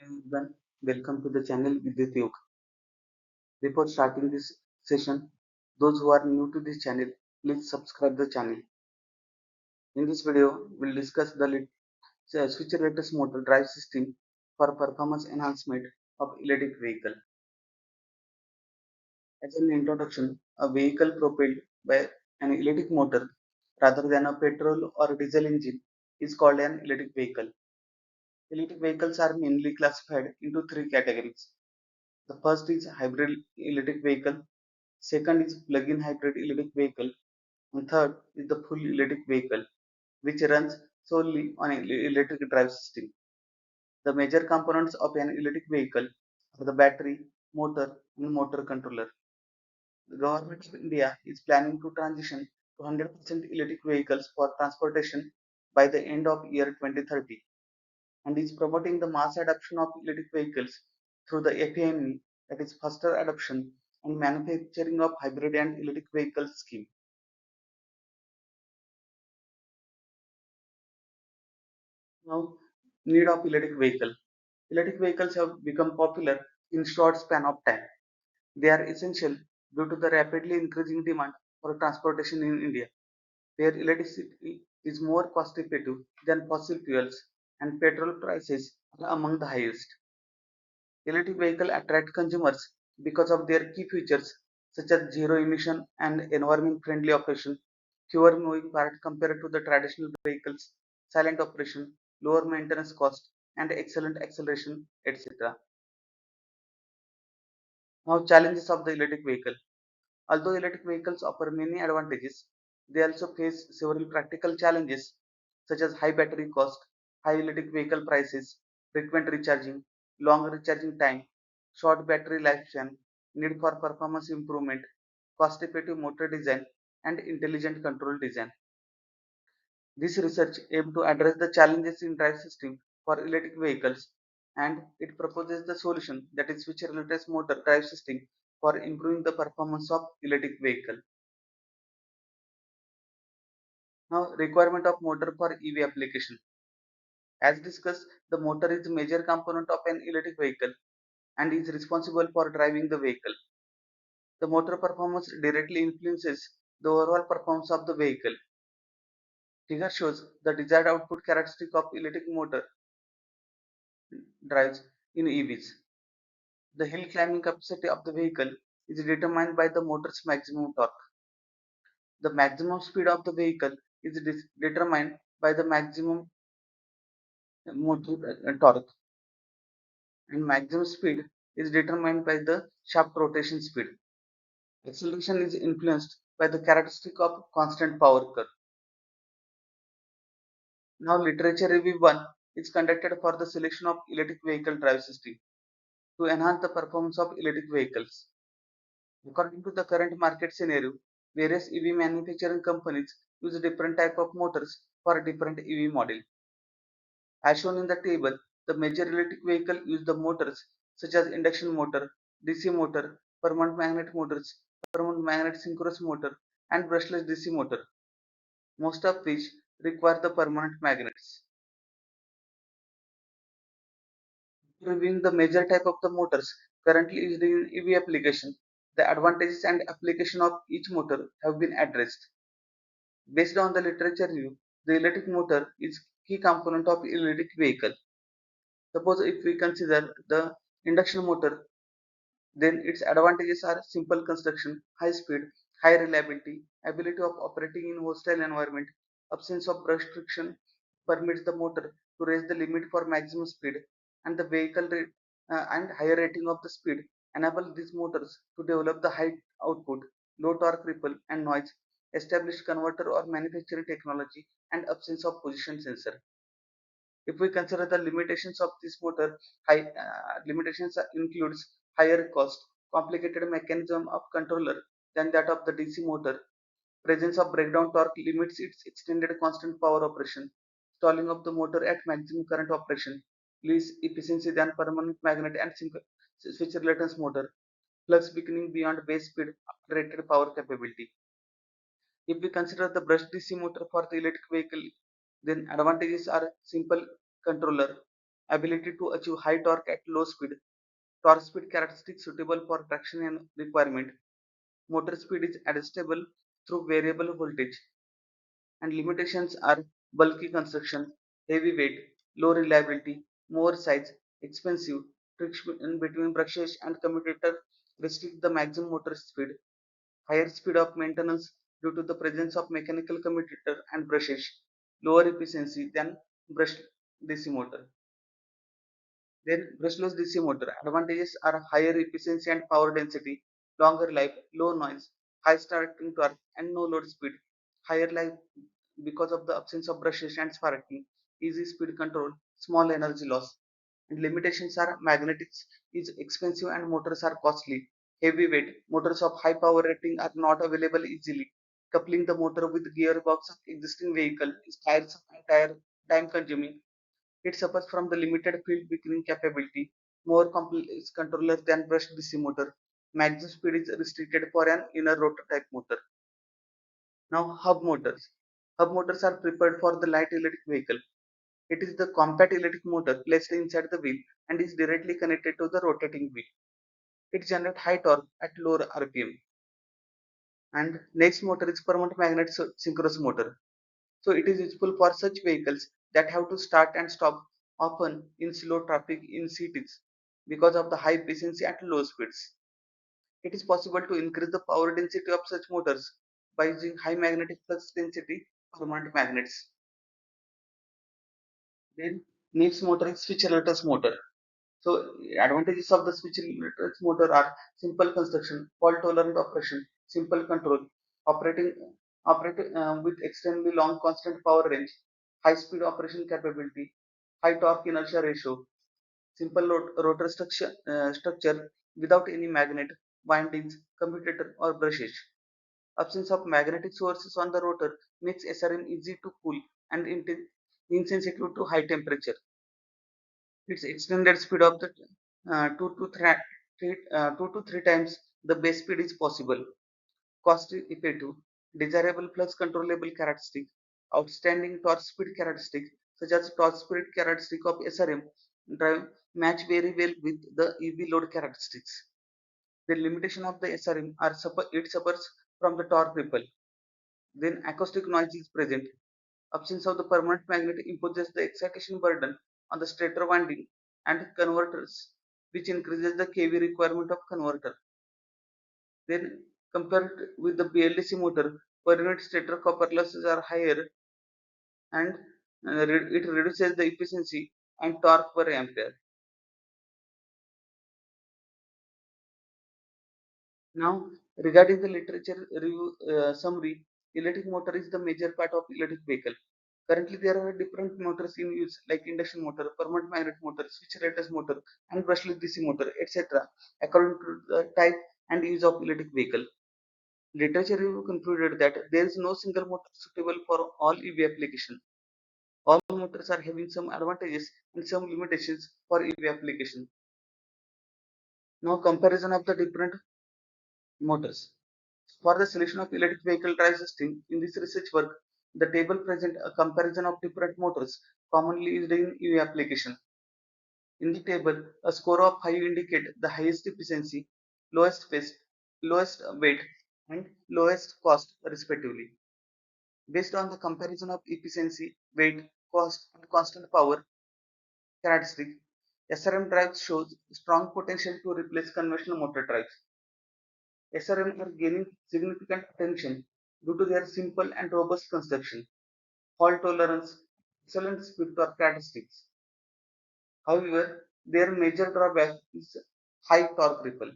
Hello everyone, welcome to the channel Vidyut Yog. Before starting this session, those who are new to this channel, please subscribe the channel. In this video, we'll discuss the switch latest motor drive system for performance enhancement of electric vehicle. As an introduction, a vehicle propelled by an electric motor rather than a petrol or diesel engine is called an electric vehicle. Electric vehicles are mainly classified into three categories. The first is hybrid electric vehicle, second is plug-in hybrid electric vehicle, and third is the full electric vehicle, which runs solely on an electric drive system. The major components of an electric vehicle are the battery, motor, and motor controller. The government of India is planning to transition to 100% electric vehicles for transportation by the end of year 2030 and is promoting the mass adoption of electric vehicles through the FAME, that is faster adoption and manufacturing of hybrid and electric vehicles scheme. Now, need of electric vehicle. Electric vehicles have become popular in short span of time. They are essential due to the rapidly increasing demand for transportation in India, where electricity is more cost effective than fossil fuels and petrol prices are among the highest. Electric vehicles attract consumers because of their key features such as zero emission and environment friendly operation, fewer moving parts compared to the traditional vehicles, silent operation, lower maintenance cost, and excellent acceleration, etc. Now, challenges of the electric vehicle. Although electric vehicles offer many advantages, they also face several practical challenges such as high battery cost, high electric vehicle prices, frequent recharging, long recharging time, short battery lifespan, need for performance improvement, cost-effective motor design, and intelligent control design. This research aims to address the challenges in drive system for electric vehicles and it proposes the solution that is switch relentless motor drive system for improving the performance of electric vehicle. Now, requirement of motor for EV application. As discussed, the motor is a major component of an electric vehicle and is responsible for driving the vehicle. The motor performance directly influences the overall performance of the vehicle. Figure shows the desired output characteristic of electric motor drives in EVs. The hill climbing capacity of the vehicle is determined by the motor's maximum torque. The maximum speed of the vehicle is determined by the maximum motor torque, and maximum speed is determined by the shaft rotation speed. Acceleration is influenced by the characteristic of constant power curve. Now, literature review 1 is conducted for the selection of electric vehicle drive system to enhance the performance of electric vehicles. According to the current market scenario, various EV manufacturing companies use different type of motors for different EV model. As shown in the table, the major electric vehicle use the motors such as induction motor, DC motor, permanent magnet motors, permanent magnet synchronous motor, and brushless DC motor, most of which require the permanent magnets. Reviewing the major type of the motors currently used in EV application, the advantages and application of each motor have been addressed. Based on the literature review, the electric motor is key component of electric vehicle. Suppose if we consider the induction motor, then its advantages are simple construction, high speed, high reliability, ability of operating in hostile environment, absence of brush friction permits the motor to raise the limit for maximum speed, and the vehicle rate and higher rating of the speed enable these motors to develop the high output, low torque ripple and noise, established converter or manufacturing technology, and absence of position sensor. If we consider the limitations of this motor, limitations includes higher cost, complicated mechanism of controller than that of the DC motor, presence of breakdown torque limits its extended constant power operation, stalling of the motor at maximum current operation, less efficiency than permanent magnet and switch reluctance motor, flux weakening beyond base speed after rated power capability. If we consider the brushed DC motor for the electric vehicle, then advantages are simple controller, ability to achieve high torque at low speed, torque speed characteristics suitable for traction and requirement. Motor speed is adjustable through variable voltage, and limitations are bulky construction, heavy weight, low reliability, more size, expensive, friction between brushes and commutator restrict the maximum motor speed, higher speed of maintenance due to the presence of mechanical commutator and brushes, lower efficiency than brushless DC motor. Then brushless DC motor advantages are higher efficiency and power density, longer life, low noise, high starting torque and no load speed, higher life because of the absence of brushes and sparking, easy speed control, small energy loss. And limitations are magnetics is expensive and motors are costly. Heavyweight motors of high power rating are not available easily. Coupling the motor with gearbox of existing vehicle is tiresome and time consuming. It suffers from the limited field bearing capability, more complex controller than brushed DC motor. Maximum speed is restricted for an inner rotor type motor. Now hub motors. Hub motors are prepared for the light electric vehicle. It is the compact electric motor placed inside the wheel and is directly connected to the rotating wheel. It generates high torque at lower RPM. And next motor is permanent magnet synchronous motor. So it is useful for such vehicles that have to start and stop often in slow traffic in cities because of the high efficiency at low speeds. It is possible to increase the power density of such motors by using high magnetic flux density permanent magnets. Then next motor is switch reluctance motor. So advantages of the switch reluctance motor are simple construction, fault tolerant operation, simple control, operating operating with extremely long constant power range, high speed operation capability, high torque inertia ratio, simple rotor structure without any magnet, windings, commutator or brushes. Absence of magnetic sources on the rotor makes SRM easy to cool and insensitive to high temperature. Its extended speed of the 2 to 3 times the base speed is possible. Cost effective, desirable plus controllable characteristic, outstanding torque speed characteristic such as torque speed characteristic of SRM drive match very well with the EV load characteristics. The limitation of the SRM are it suffers from the torque ripple. Then acoustic noise is present. Absence of the permanent magnet imposes the excitation burden on the stator winding and converters, which increases the kV requirement of converter. Then compared with the BLDC motor, per unit stator copper losses are higher and it reduces the efficiency and torque per ampere. Now, regarding the literature review summary, electric motor is the major part of electric vehicle. Currently, there are different motors in use like induction motor, permanent magnet motor, switch reluctance motor, and brushless DC motor, etc. according to the type and use of electric vehicle. Literature review concluded that there is no single motor suitable for all EV application. All motors are having some advantages and some limitations for EV application. Now, comparison of the different motors. For the selection of electric vehicle drive system, in this research work, the table present a comparison of different motors commonly used in EV application. In the table, a score of 5 indicate the highest efficiency, lowest weight, and lowest cost respectively. Based on the comparison of efficiency, weight, cost, and constant power characteristic, SRM drives shows strong potential to replace conventional motor drives. SRM are gaining significant attention due to their simple and robust construction, fault tolerance, excellent speed torque characteristics. However, their major drawback is high torque ripple.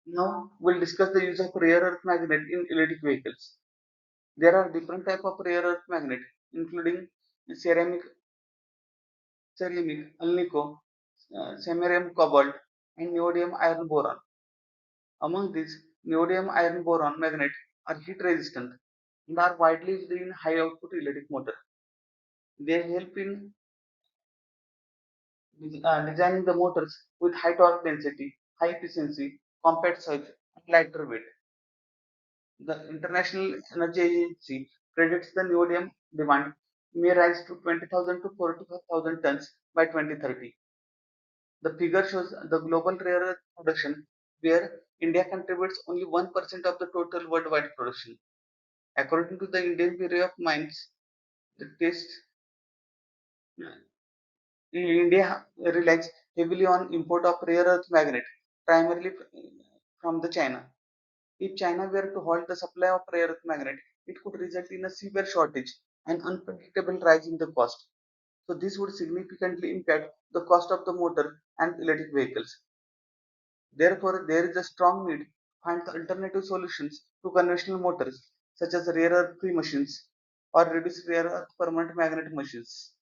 Now we'll discuss the use of rare earth magnet in electric vehicles. There are different types of rare earth magnet, including ceramic, alnico, samarium cobalt, and neodymium iron boron. Among these, neodymium iron boron magnet are heat resistant and are widely used in high output electric motor. They help in designing the motors with high torque density, high efficiency, compact size, and lighter weight. The International Energy Agency predicts the neodymium demand may rise to 20,000 to 45,000 tons by 2030. The figure shows the global rare earth production, where India contributes only 1% of the total worldwide production. According to the Indian Bureau of Mines, the test India relies heavily on import of rare earth magnet, primarily from the China. If China were to halt the supply of rare earth magnet, it could result in a severe shortage and unpredictable rise in the cost. So this would significantly impact the cost of the motor and electric vehicles. Therefore, there is a strong need to find alternative solutions to conventional motors, such as rare earth free machines or reduced rare earth permanent magnet machines.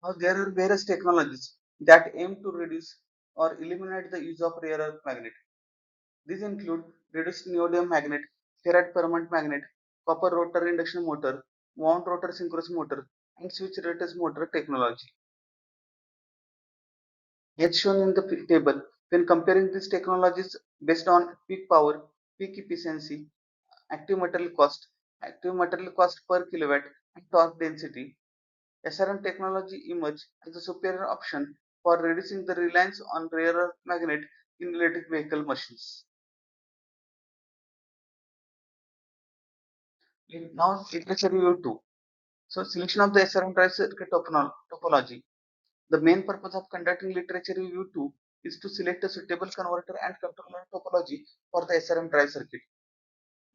Now, there are various technologies that aim to reduce or eliminate the use of rare earth magnet. These include reduced neodymium magnet, ferrite permanent magnet, copper rotor induction motor, wound rotor synchronous motor, and switch rotor motor technology. As shown in the table, when comparing these technologies based on peak power, peak efficiency, active material cost per kilowatt, and torque density, SRM technology emerged as a superior option for reducing the reliance on rare earth magnet in electric vehicle machines. Now, literature review 2. So, selection of the SRM tri-circuit topology. The main purpose of conducting literature review 2 is to select a suitable converter and controller topology for the SRM tri-circuit.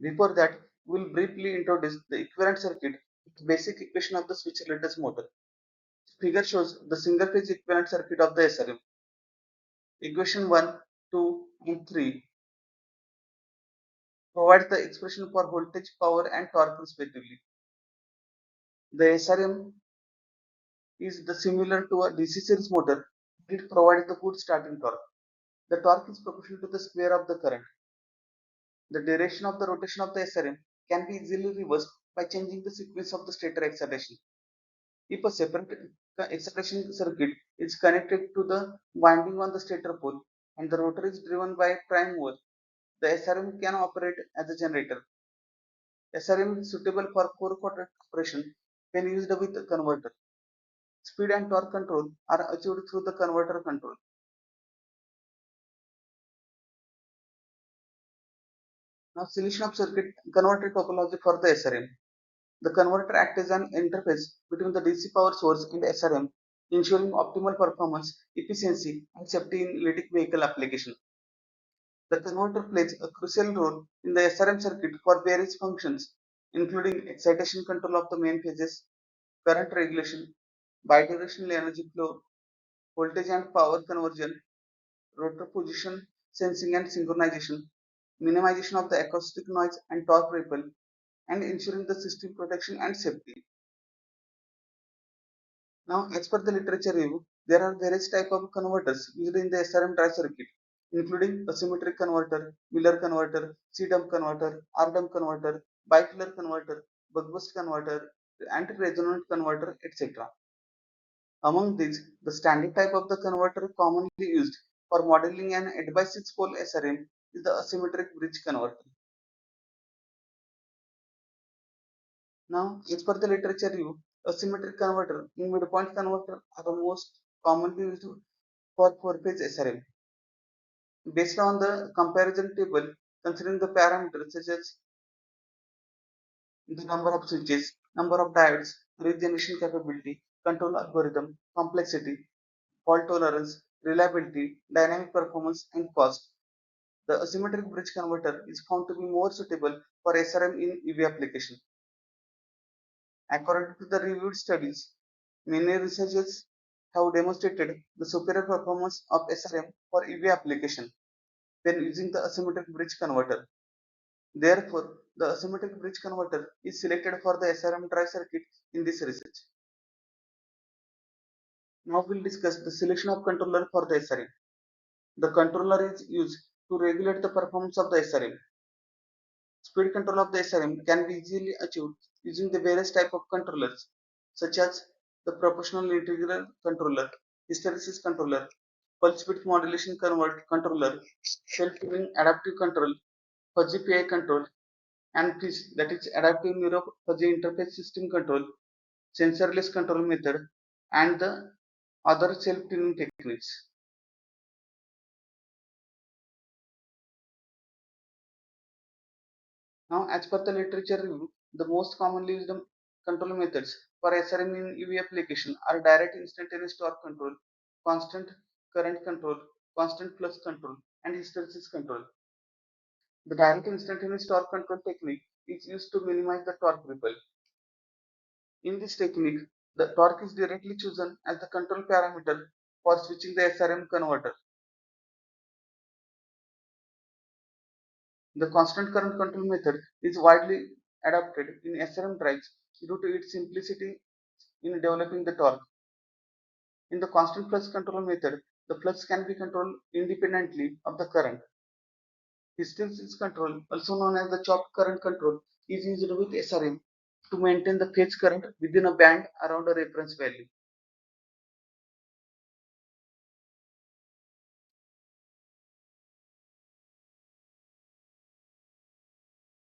Before that, we will briefly introduce the equivalent circuit with the basic equation of the switch lattice motor. This figure shows the single phase equivalent circuit of the SRM. Equation 1, 2, and 3 provide the expression for voltage, power, and torque respectively. The SRM is the similar to a DC series motor. It provides the good starting torque. The torque is proportional to the square of the current. The direction of the rotation of the SRM can be easily reversed by changing the sequence of the stator excitation. If a separate excitation circuit is connected to the winding on the stator pole and the rotor is driven by a prime mover, the SRM can operate as a generator. SRM is suitable for four-quarter operation when used with a converter. Speed and torque control are achieved through the converter control. Now, selection of circuit converter topology for the SRM. The converter acts as an interface between the DC power source and SRM, ensuring optimal performance, efficiency, and safety in electric vehicle application. The converter plays a crucial role in the SRM circuit for various functions, including excitation control of the main phases, current regulation, bidirectional energy flow, voltage and power conversion, rotor position sensing and synchronization, minimization of the acoustic noise and torque ripple, and ensuring the system protection and safety. Now, as per the literature review, there are various types of converters used in the SRM drive circuit, including asymmetric converter, Miller converter, C-dump converter, R-dump converter, bipolar converter, buck-boost converter, anti-resonant converter, etc. Among these, the standard type of the converter commonly used for modeling an 8x6 pole SRM is the asymmetric bridge converter. Now, as per the literature review, asymmetric converter and midpoint converter are the most commonly used for four-phase SRM. Based on the comparison table, considering the parameters such as the number of switches, number of diodes, regeneration capability, control algorithm, complexity, fault tolerance, reliability, dynamic performance, and cost, the asymmetric bridge converter is found to be more suitable for SRM in EV application. According to the reviewed studies, many researchers have demonstrated the superior performance of SRM for EV application when using the asymmetric bridge converter. Therefore, the asymmetric bridge converter is selected for the SRM drive circuit in this research. Now we'll discuss the selection of controller for the SRM. The controller is used to regulate the performance of the SRM. Speed control of the SRM can be easily achieved using the various type of controllers such as the proportional integral controller, hysteresis controller, pulse width modulation controller, self-tuning adaptive control, fuzzy PI control, and FIS, that is Adaptive Neuro Fuzzy Interface System Control, sensorless control method, and the other self-tuning techniques. Now, as per the literature review, the most commonly used control methods for SRM in EV application are direct instantaneous torque control, constant current control, constant flux control, and hysteresis control. The direct instantaneous torque control technique is used to minimize the torque ripple. In this technique, the torque is directly chosen as the control parameter for switching the SRM converter. The constant current control method is widely adopted in SRM drives due to its simplicity in developing the torque. In the constant flux control method, the flux can be controlled independently of the current. Hysteresis control, also known as the chopped current control, is used with SRM to maintain the phase current within a band around a reference value.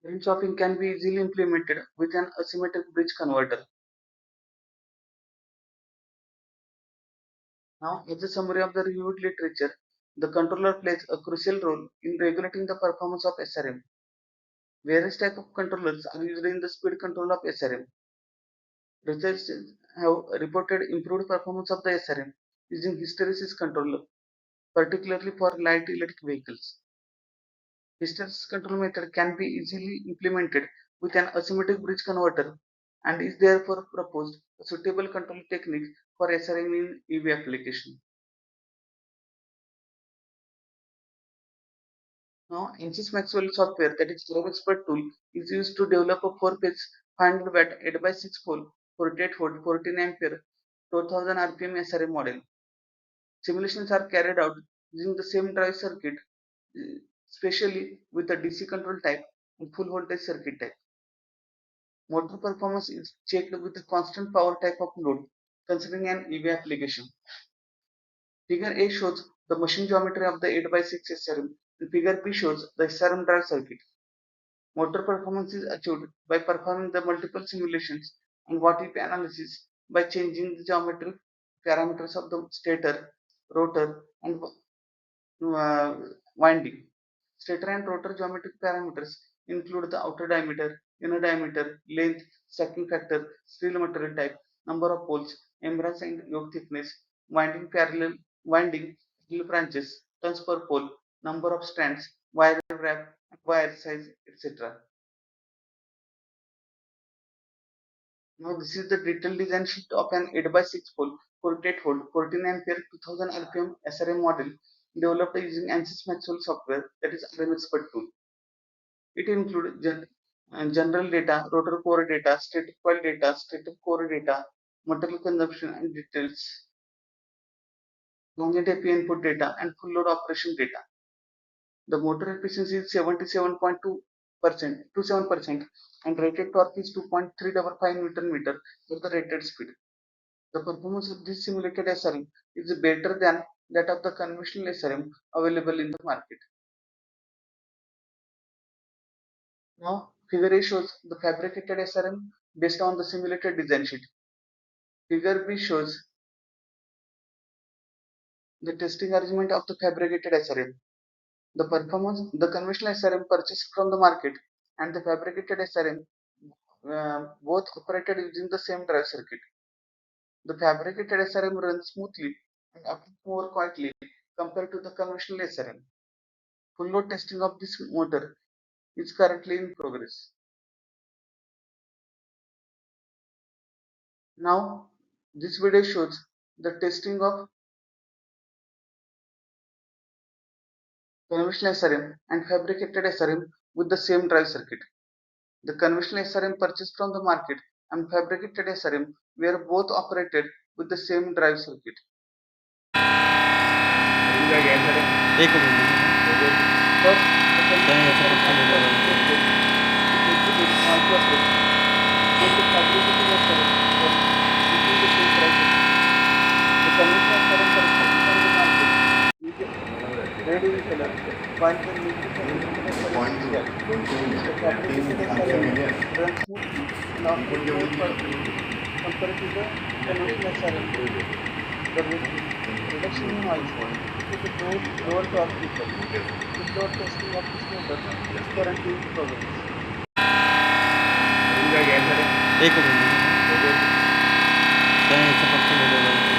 Current chopping can be easily implemented with an asymmetric bridge converter. Now, as a summary of the reviewed literature, the controller plays a crucial role in regulating the performance of SRM. Various types of controllers are used in the speed control of SRM. Researchers have reported improved performance of the SRM using hysteresis controller, particularly for light electric vehicles. Hysteresis control method can be easily implemented with an asymmetric bridge converter and is therefore proposed a suitable control technique for SRM in EV application. Now, ANSYS Maxwell software, that is Drive Expert tool, is used to develop a 4-phase 500 watt 8x6 pole 48 volt 14 ampere 2000 rpm SRM model. Simulations are carried out using the same drive circuit, especially with the DC control type and full voltage circuit type. Motor performance is checked with the constant power type of load, considering an EV application. Figure A shows the machine geometry of the 8x6 SRM, and Figure B shows the SRM drive circuit. Motor performance is achieved by performing the multiple simulations and what-if analysis by changing the geometric parameters of the stator, rotor, and uh, winding. Stator and rotor geometric parameters include the outer diameter, inner diameter, length, stacking factor, steel material type, number of poles, embrace and yoke thickness, winding parallel branches, turns per pole, number of strands, wire wrap, wire size, etc. Now this is the detailed design sheet of an 8x6 pole 48 volt 14 ampere 2000 rpm SRM model developed using ANSYS Maxwell software, that is RM Expert tool. It includes general data, rotor core data, static coil data, stator core data, material consumption and details, longitude input data, and full load operation data. The motor efficiency is 77.2% and rated torque is 2.355 Newton meter for the rated speed. The performance of this simulated SRM is better than that of the conventional SRM available in the market. Now, figure A shows the fabricated SRM based on the simulated design sheet. Figure B shows the testing arrangement of the fabricated SRM. The performance, the conventional SRM purchased from the market and the fabricated SRM both operated using the same drive circuit. The fabricated SRM runs smoothly and operates more quietly compared to the conventional SRM. Full load testing of this motor is currently in progress. Now, this video shows the testing of conventional SRM and fabricated SRM with the same drive circuit. The conventional SRM purchased from the market and fabricated SRM were both operated with the same drive circuit. एक minute First, the conventional SRM was purchased with exhibit small process, and the fabricated SRM was using the same drive circuit. The conventional SRM purchased from the market is ready with failure, while the electrical current is felt. The fabricated SRM runs smoothly and offers more performance compared to the conventional SRM. The reduction in noise due to the lower torque feature. Full load testing of this motor is currently in progress. एक minute काय ह्याचा फक्त video बनवतो.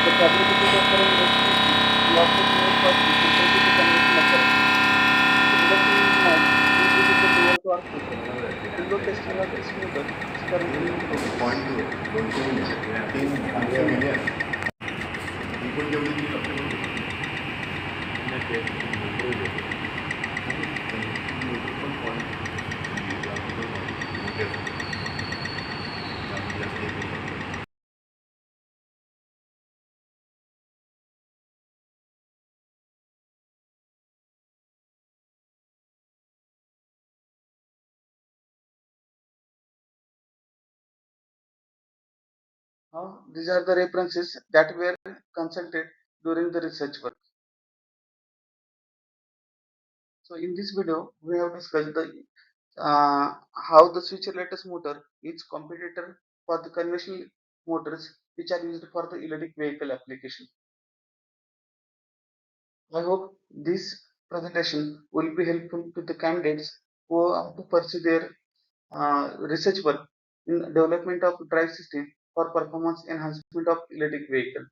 The fabricated SRM runs smoothly and offers more performance compared to the conventional SRM. The reduction in noise is due to the lower torque feature. Full load testing of this motor is currently in progress. These are the references that were consulted during the research work. So in this video, we have discussed how the switch lattice motor is competitor for the conventional motors which are used for the electric vehicle application. I hope this presentation will be helpful to the candidates who want to pursue their research work in development of drive system for performance enhancement of electric vehicle.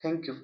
Thank you.